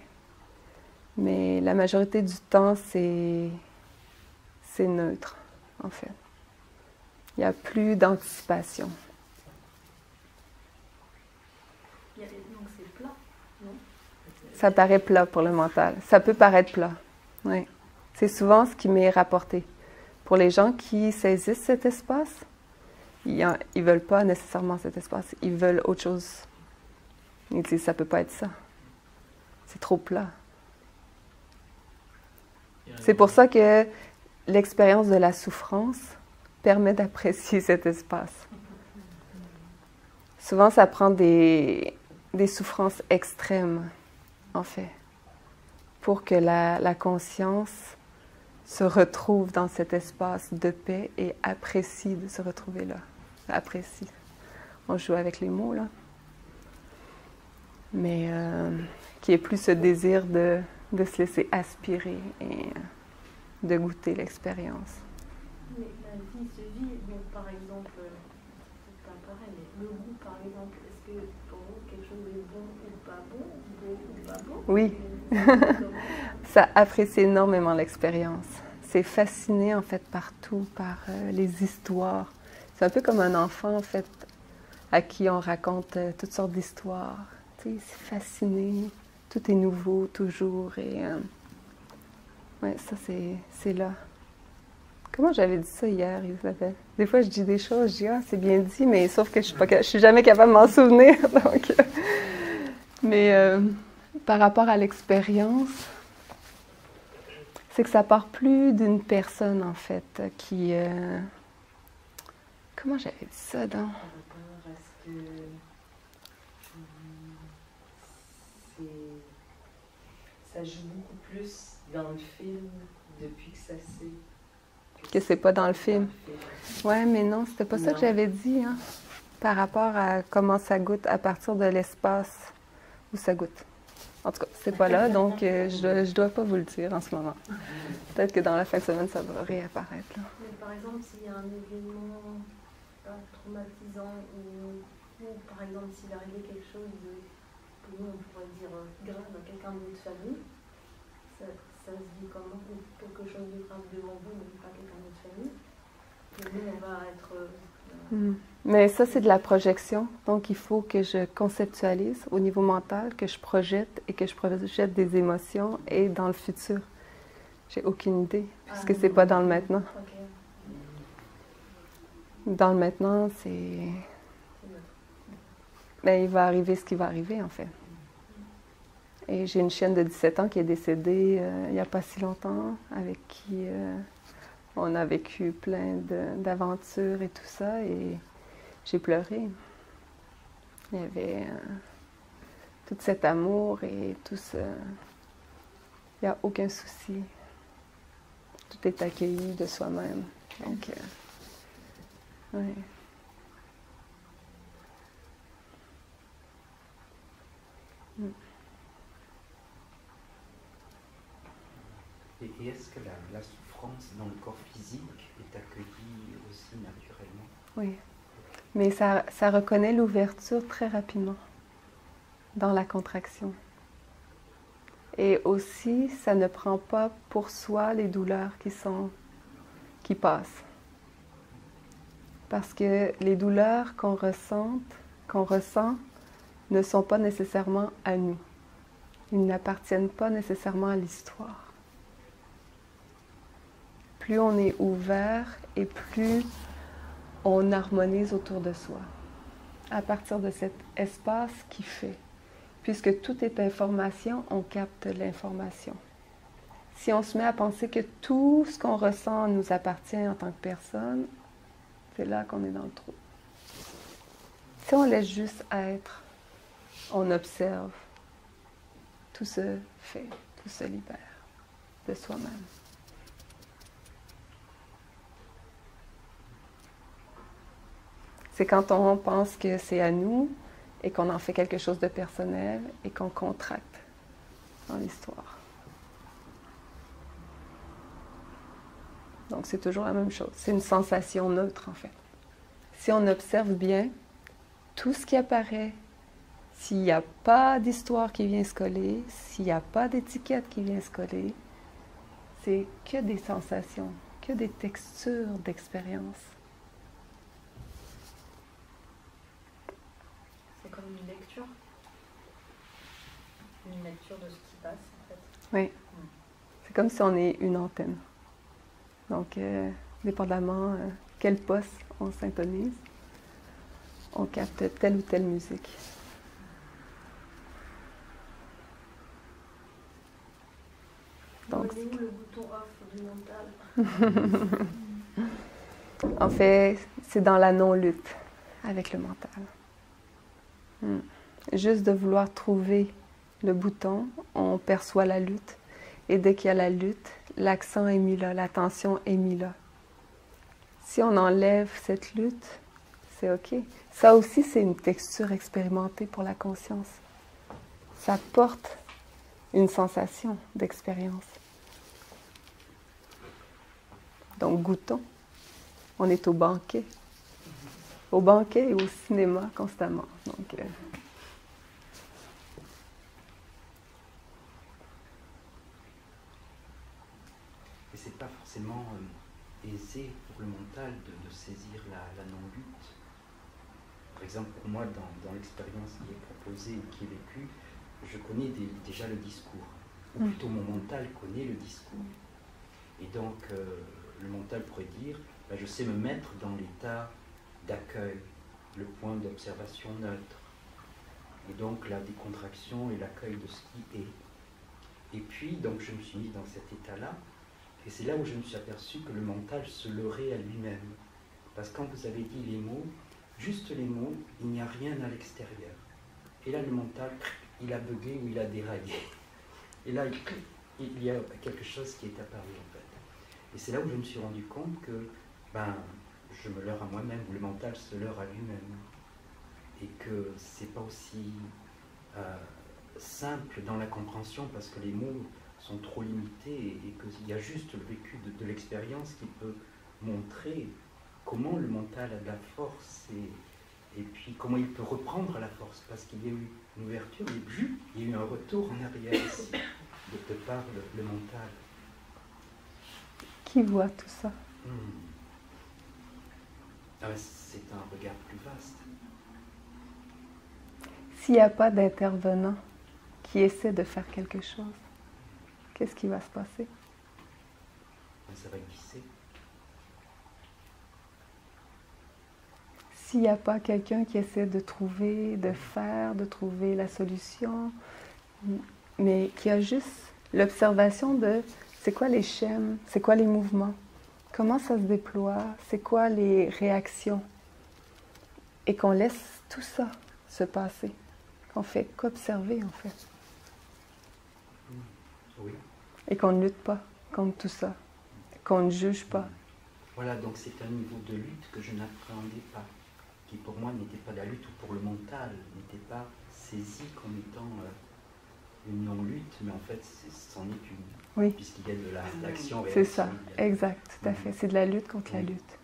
Mais la majorité du temps, c'est neutre, en fait. Il n'y a plus d'anticipation. Donc c'est plat, non? Ça paraît plat pour le mental. Ça peut paraître plat. Oui. C'est souvent ce qui m'est rapporté. Pour les gens qui saisissent cet espace, ils ne veulent pas nécessairement cet espace. Ils veulent autre chose. Ils disent, ça ne peut pas être ça. C'est trop plat. C'est pour ça que l'expérience de la souffrance permet d'apprécier cet espace. Souvent, ça prend des souffrances extrêmes, en fait, pour que la conscience se retrouve dans cet espace de paix et apprécie de se retrouver là. Apprécie. On joue avec les mots, là. Mais qui est plus ce désir de se laisser aspirer et de goûter l'expérience. Mais la vie se vit, donc par exemple, c'est pas pareil, mais le goût par exemple, est-ce que pour vous quelque chose est bon ou pas bon, beau ou pas beau? Oui. Ça apprécie énormément l'expérience. C'est fasciné en fait partout par les histoires. C'est un peu comme un enfant en fait à qui on raconte toutes sortes d'histoires. Tu sais, c'est fasciné, tout est nouveau toujours et ouais, ça c'est là. Comment j'avais dit ça hier, Isabelle? Des fois je dis des choses, je dis ah c'est bien dit, mais sauf que je suis jamais capable de m'en souvenir. Donc, mais par rapport à l'expérience, c'est que ça part plus d'une personne, en fait, qui... Comment j'avais dit ça, donc? Par rapport à ce que... ça joue beaucoup plus dans le film depuis que ça s'est... Que c'est pas dans le film. Ouais, mais non, c'était pas ça que j'avais dit, hein, par rapport à comment ça goûte à partir de l'espace où ça goûte. En tout cas, c'est pas là, donc je dois pas vous le dire en ce moment. Peut-être que dans la fin de semaine, ça va réapparaître. Là. Mais par exemple, s'il y a un événement traumatisant ou par exemple s'il arrivait quelque chose que nous on pourrait dire grave à quelqu'un de votre famille, ça se dit comment? Ou quelque chose de grave devant vous, mais pas quelqu'un de votre famille. Et nous, on va être... Mais ça, c'est de la projection. Donc, il faut que je conceptualise au niveau mental, que je projette et que je projette des émotions et dans le futur. J'ai aucune idée, puisque c'est pas dans le maintenant. Okay. Dans le maintenant, c'est... Ben, il va arriver ce qui va arriver, en fait. Et j'ai une chienne de 17 ans qui est décédée il n'y a pas si longtemps, avec qui on a vécu plein d'aventures et tout ça, et j'ai pleuré. Il y avait tout cet amour et tout Il n'y a aucun souci. Tout est accueilli de soi-même. Donc, oui. Et est-ce que la souffrance dans le corps physique est accueillie aussi naturellement? Oui. Mais ça reconnaît l'ouverture très rapidement dans la contraction. Et aussi, ça ne prend pas pour soi les douleurs qui passent. Parce que les douleurs qu'on ressent, ne sont pas nécessairement à nous. Ils n'appartiennent pas nécessairement à l'histoire. Plus on est ouvert et plus on harmonise autour de soi. À partir de cet espace qui fait. Puisque tout est information, on capte l'information. Si on se met à penser que tout ce qu'on ressent nous appartient en tant que personne, c'est là qu'on est dans le trou. Si on laisse juste être, on observe, tout se fait, tout se libère de soi-même. C'est quand on pense que c'est à nous et qu'on en fait quelque chose de personnel et qu'on contracte dans l'histoire. Donc c'est toujours la même chose. C'est une sensation neutre en fait. Si on observe bien, tout ce qui apparaît, s'il n'y a pas d'histoire qui vient se coller, s'il n'y a pas d'étiquette qui vient se coller, c'est que des sensations, que des textures d'expérience. C'est comme une lecture. Une lecture de ce qui passe, en fait. Oui. C'est comme si on est une antenne. Donc, dépendamment quel poste on syntonise, on capte telle ou telle musique. Donc, on est où le bouton off du mental? En fait, c'est dans la non-lutte avec le mental. Juste de vouloir trouver le bouton, on perçoit la lutte. Et dès qu'il y a la lutte, l'accent est mis là, l'attention est mis là. Si on enlève cette lutte, c'est OK. Ça aussi, c'est une texture expérimentée pour la conscience. Ça porte une sensation d'expérience. Donc, goûtons. On est au banquet. Au banquet et au cinéma constamment. Donc, Et c'est pas forcément aisé pour le mental de saisir la non-lutte. Par exemple, pour moi, dans l'expérience qui est proposée ou qui est vécue, je connais déjà le discours. Ou plutôt mon mental connaît le discours. Et donc, le mental pourrait dire, ben, je sais me mettre dans l'état d'accueil, le point d'observation neutre. Et donc, la décontraction et l'accueil de ce qui est. Et puis, donc, je me suis mis dans cet état-là. Et c'est là où je me suis aperçu que le mental se leurrait à lui-même. Parce que quand vous avez dit les mots, juste les mots, il n'y a rien à l'extérieur. Et là, le mental, il a bugué ou il a déraillé. Et là, il y a quelque chose qui est apparu en fait. Et c'est là où je me suis rendu compte que je me leurre à moi-même, ou le mental se leurre à lui-même. Et que c'est pas aussi simple dans la compréhension parce que les mots sont trop limités et qu'il y a juste le vécu de l'expérience qui peut montrer comment le mental a de la force et puis comment il peut reprendre la force parce qu'il y a eu une ouverture et puis il y a eu un retour en arrière ici de par le mental. qui voit tout ça? C'est un regard plus vaste. S'il n'y a pas d'intervenant qui essaie de faire quelque chose, qu'est-ce qui va se passer? Ça va glisser. S'il n'y a pas quelqu'un qui essaie de trouver, de trouver la solution, mais qui a juste l'observation de c'est quoi les schèmes, c'est quoi les mouvements, comment ça se déploie, c'est quoi les réactions, et qu'on laisse tout ça se passer, qu'on fait qu'observer en fait. Oui. Et qu'on ne lutte pas contre tout ça, qu'on ne juge pas. Voilà, donc c'est un niveau de lutte que je n'appréhendais pas, qui pour moi n'était pas la lutte, ou pour le mental, n'était pas saisi comme étant une non-lutte, mais en fait, c'en est une. Oui. Puisqu'il y a de l'action réelle. C'est ça, exact, tout à fait. C'est de la lutte contre la lutte.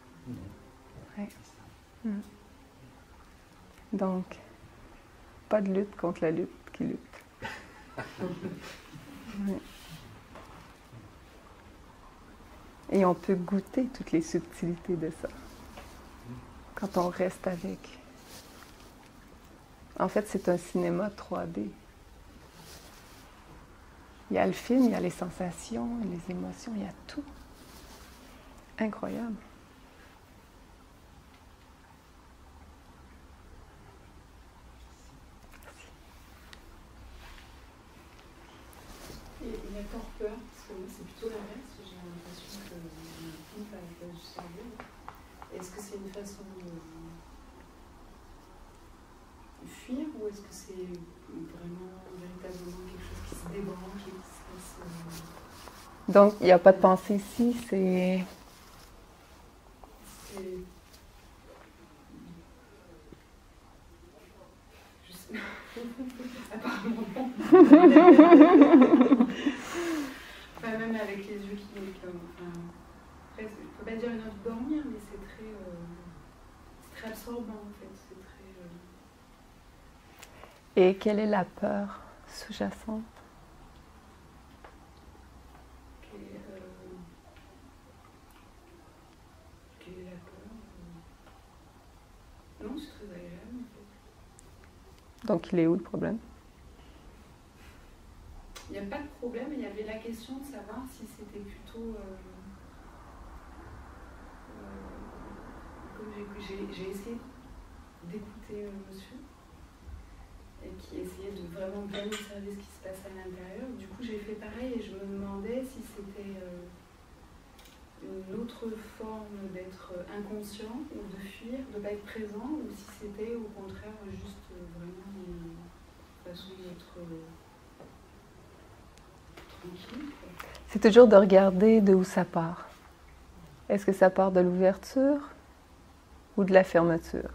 Ouais. Donc, pas de lutte contre la lutte qui lutte. Ouais. Et on peut goûter toutes les subtilités de ça quand on reste avec. En fait, c'est un cinéma 3D. Il y a le film, il y a les sensations, les émotions, il y a tout. Incroyable. Et la torpeur, parce que moi c'est plutôt l'inverse, j'ai l'impression que je me pompe à la place du cerveau. Est-ce que c'est une façon de fuir ou est-ce que c'est vraiment véritablement quelque chose qui se débranche et qui se passe Donc, il n'y a pas de pensée ici, c'est... Je sais apparemment non. Enfin, même avec les yeux qui... Enfin, après, je ne peux pas dire une envie de dormir, mais c'est très absorbant en fait. C'est très... Et quelle est la peur sous-jacente? Quelle est la peur? Non, c'est très agréable en fait. Donc, il est où le problème? Il n'y a pas de problème, il y avait la question de savoir si c'était plutôt... comme j'ai essayé d'écouter monsieur, et qui essayait de vraiment bien observer ce qui se passe à l'intérieur. Du coup, j'ai fait pareil et je me demandais si c'était une autre forme d'être inconscient ou de fuir, de ne pas être présent, ou si c'était au contraire juste vraiment une façon d'être tranquille. C'est toujours de regarder de où ça part. Est-ce que ça part de l'ouverture ou de la fermeture?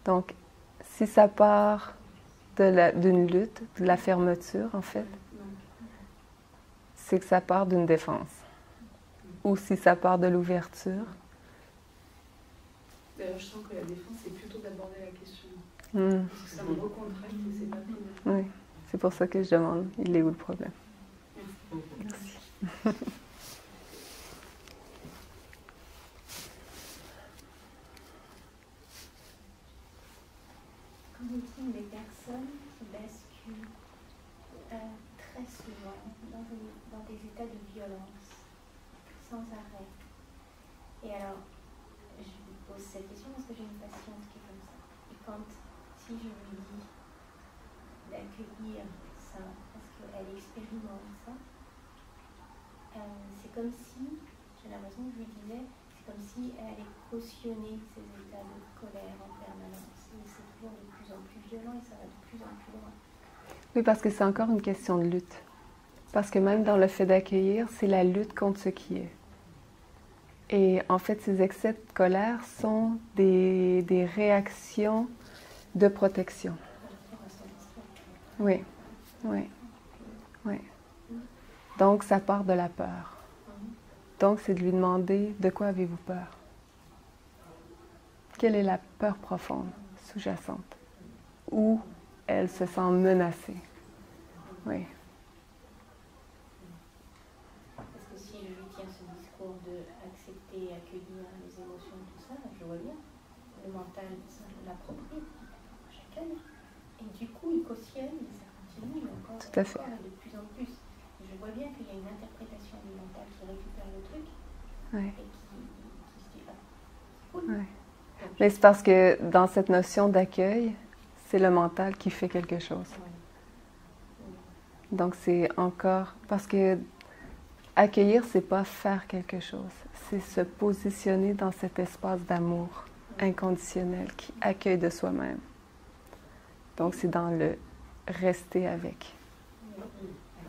Donc, si ça part d'une lutte, de la fermeture, en fait, c'est que ça part d'une défense. Ou si ça part de l'ouverture. D'ailleurs, je sens que la défense, c'est plutôt d'aborder la question. Parce que ça me recontracte et c'est pas bien. Oui, c'est pour ça que je demande, il est où le problème? Merci. Qu'en est-il des personnes qui basculent très souvent dans des états de violence, sans arrêt? Et alors, je vous pose cette question parce que j'ai une patiente qui est comme ça. Et si je lui dis d'accueillir ça, parce qu'elle expérimente ça, c'est comme si, j'ai l'impression que je lui disais, c'est comme si elle allait cautionner ces états de colère en permanence. Et c'est toujours de plus en plus violent et ça va de plus en plus loin. Oui, parce que c'est encore une question de lutte. Parce que même dans le fait d'accueillir, c'est la lutte contre ce qui est. Et en fait, ces excès de colère sont des réactions de protection. Oui, oui, oui. Donc, ça part de la peur. Donc, c'est de lui demander, de quoi avez-vous peur? Quelle est la peur profonde, sous-jacente? Où elle se sent menacée? Oui. Parce que si je lui tiens ce discours de accepter, accueillir les émotions, tout ça, je vois bien, le mental l'approprie, chacun. Et du coup, il cautionne, et ça continue encore, tout à fait. Encore et de plus en plus. Je vois bien qu'il y a une interprétation du mental qui récupère le truc Oui. et qui se dit ah, cool. Oui. Mais c'est parce que dans cette notion d'accueil, c'est le mental qui fait quelque chose. Donc c'est encore... Parce que accueillir, c'est pas faire quelque chose. C'est se positionner dans cet espace d'amour inconditionnel qui accueille de soi-même. Donc c'est dans le rester avec.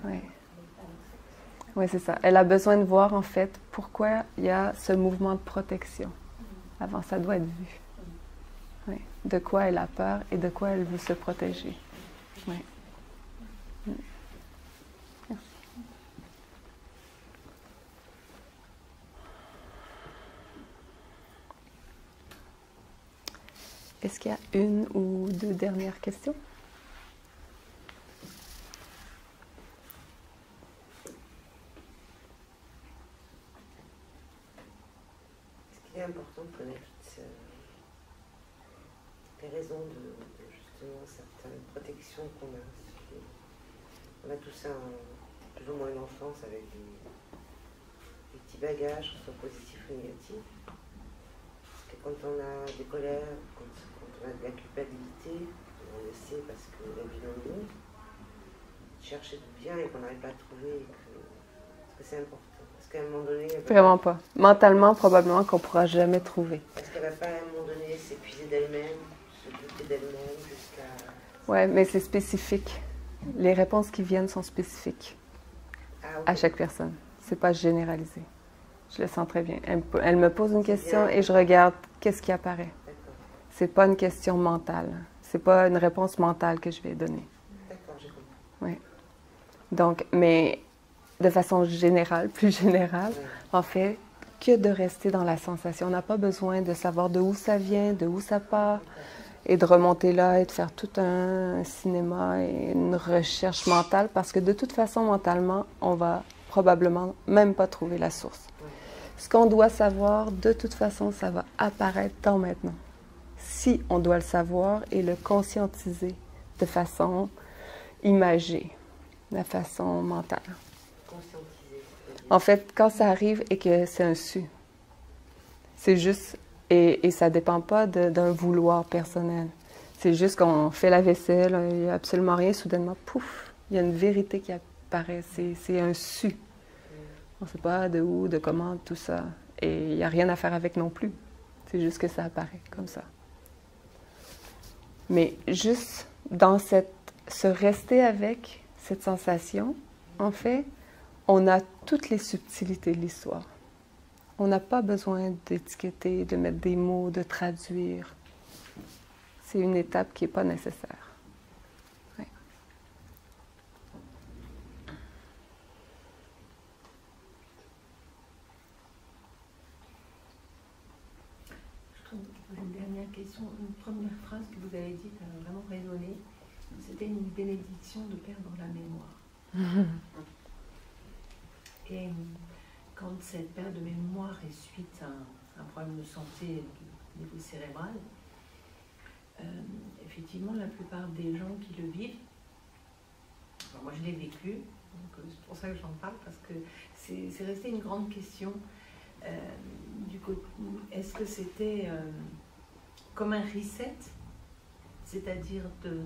Oui, ouais, c'est ça. Elle a besoin de voir, en fait, pourquoi il y a ce mouvement de protection. Avant, ça doit être vu. Oui. De quoi elle a peur et de quoi elle veut se protéger. Oui. Merci. Est-ce qu'il y a une ou deux dernières questions? Est-ce qu'il est important de connaître les raisons de justement certaines protections qu'on a? On a tous plus ou moins une enfance avec des petits bagages, soit positifs ou négatifs. Parce que quand on a des colères, quand on a de la culpabilité, on le sait parce que la vie dans le monde, chercher du bien et qu'on n'arrive pas à trouver, est-ce que c'est important? Est-ce qu'à un moment donné... Vraiment pas. Mentalement, probablement qu'on ne pourra jamais trouver. Est-ce qu'elle ne va pas à un moment donné s'épuiser d'elle-même, se douter d'elle-même jusqu'à... Oui, mais c'est spécifique. Les réponses qui viennent sont spécifiques à chaque personne. C'est pas généralisé. Je le sens très bien. Elle me pose une question et je regarde qu'est-ce qui apparaît. C'est pas une question mentale. C'est pas une réponse mentale que je vais donner. D'accord, j'ai compris. Oui. Donc, mais de façon générale, plus générale, en fait, que de rester dans la sensation. On n'a pas besoin de savoir de où ça vient, de où ça part, et de remonter là et de faire tout un cinéma et une recherche mentale, parce que de toute façon, mentalement, on va probablement même pas trouver la source. Ce qu'on doit savoir, de toute façon, ça va apparaître dans maintenant. Si on doit le savoir et le conscientiser de façon imagée, de façon mentale. En fait, quand ça arrive et que c'est un su, c'est juste, et ça ne dépend pas d'un vouloir personnel. C'est juste qu'on fait la vaisselle, il n'y a absolument rien, soudainement, pouf, il y a une vérité qui apparaît, c'est un su. On ne sait pas de où, de comment, tout ça. Et il n'y a rien à faire avec non plus. C'est juste que ça apparaît comme ça. Mais juste dans se rester avec cette sensation, en fait, on a toutes les subtilités de l'histoire. On n'a pas besoin d'étiqueter, de mettre des mots, de traduire. C'est une étape qui n'est pas nécessaire. Ouais. Je trouve une dernière question, une première phrase que vous avez dite a vraiment résonné. C'était une bénédiction de perdre la mémoire. Et quand cette perte de mémoire est suite à un problème de santé au niveau cérébral, effectivement, la plupart des gens qui le vivent, alors moi je l'ai vécu, donc c'est pour ça que j'en parle, parce que c'est resté une grande question. Est-ce que c'était comme un reset, c'est-à-dire de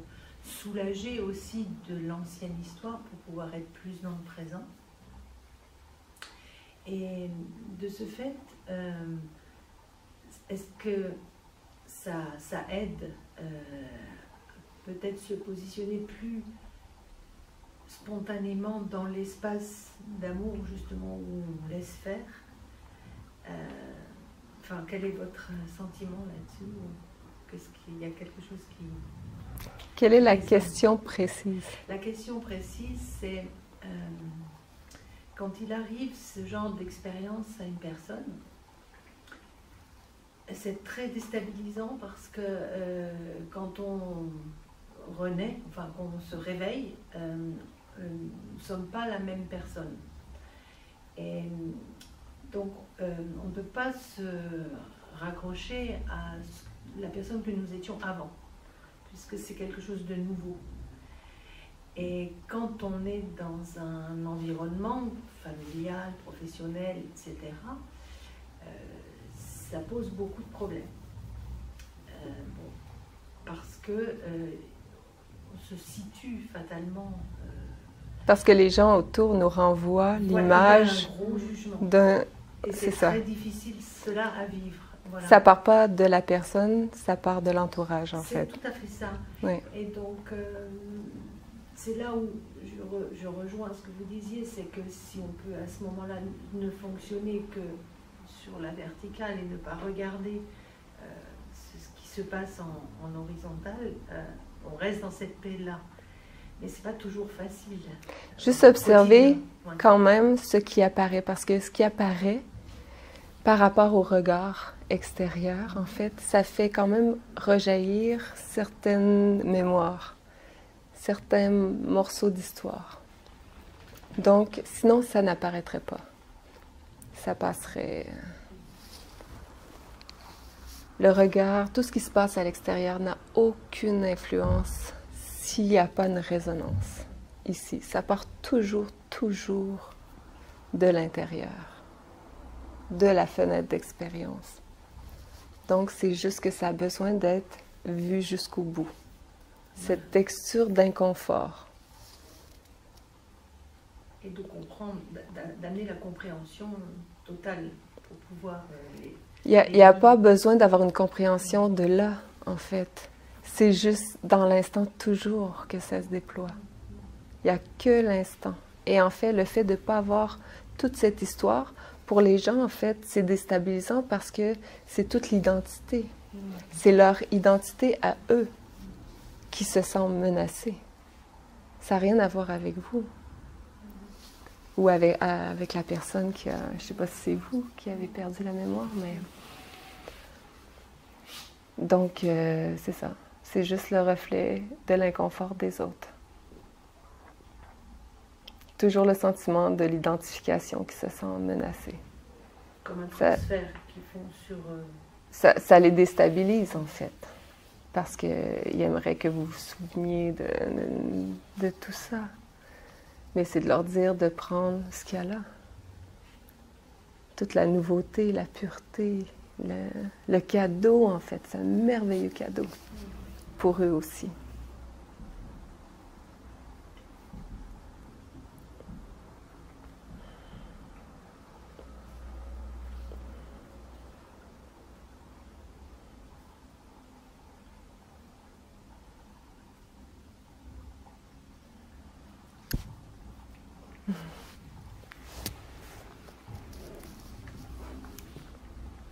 soulager aussi de l'ancienne histoire pour pouvoir être plus dans le présent? Et de ce fait, est-ce que ça aide peut-être se positionner plus spontanément dans l'espace d'amour justement où on laisse faire? Enfin, quel est votre sentiment là-dessus? Qu'est-ce qu'il y a quelque chose qui... Quelle est la question précise? La question précise, c'est quand il arrive ce genre d'expérience à une personne, c'est très déstabilisant parce que quand on renaît, enfin qu'on se réveille, nous ne sommes pas la même personne. Et donc on ne peut pas se raccrocher à la personne que nous étions avant, puisque c'est quelque chose de nouveau. Et quand on est dans un environnement familial, professionnel, etc., ça pose beaucoup de problèmes. Parce que on se situe fatalement... parce que les gens autour nous renvoient l'image d'un... Et c'est très difficile cela à vivre. Voilà. Ça part pas de la personne, ça part de l'entourage en fait. C'est tout à fait ça. Oui. Et donc, c'est là où je rejoins ce que vous disiez, c'est que si on peut à ce moment-là ne fonctionner que sur la verticale et ne pas regarder ce qui se passe en horizontal, on reste dans cette paix-là. Mais c'est pas toujours facile. Juste observer quand même ce qui apparaît, parce que ce qui apparaît par rapport au regard extérieur, en fait, ça fait quand même rejaillir certaines mémoires, certains morceaux d'histoire. Donc, sinon, ça n'apparaîtrait pas. Ça passerait. Le regard, tout ce qui se passe à l'extérieur n'a aucune influence s'il n'y a pas une résonance ici. Ça part toujours de l'intérieur, de la fenêtre d'expérience. Donc, c'est juste que ça a besoin d'être vu jusqu'au bout. Cette texture d'inconfort. Et de comprendre, d'amener la compréhension totale pour pouvoir... Il n'y a pas besoin d'avoir une compréhension de là, en fait. C'est juste dans l'instant toujours que ça se déploie. Il n'y a que l'instant. Et en fait, le fait de ne pas avoir toute cette histoire, pour les gens, en fait, c'est déstabilisant parce que c'est toute l'identité. C'est leur identité à eux qui se sent menacée. Ça n'a rien à voir avec vous. Ou avec la personne qui a... Je ne sais pas si c'est vous qui avez perdu la mémoire, mais... Donc, c'est ça. C'est juste le reflet de l'inconfort des autres. Toujours le sentiment de l'identification qui se sent menacé. Comme un transfert qu'ils font sur... Ça les déstabilise, en fait. Parce qu'ils aimeraient que vous vous souveniez de tout ça. Mais c'est de leur dire de prendre ce qu'il y a là. Toute la nouveauté, la pureté, le cadeau, en fait. C'est un merveilleux cadeau pour eux aussi.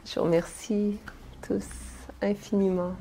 Je vous remercie tous infiniment.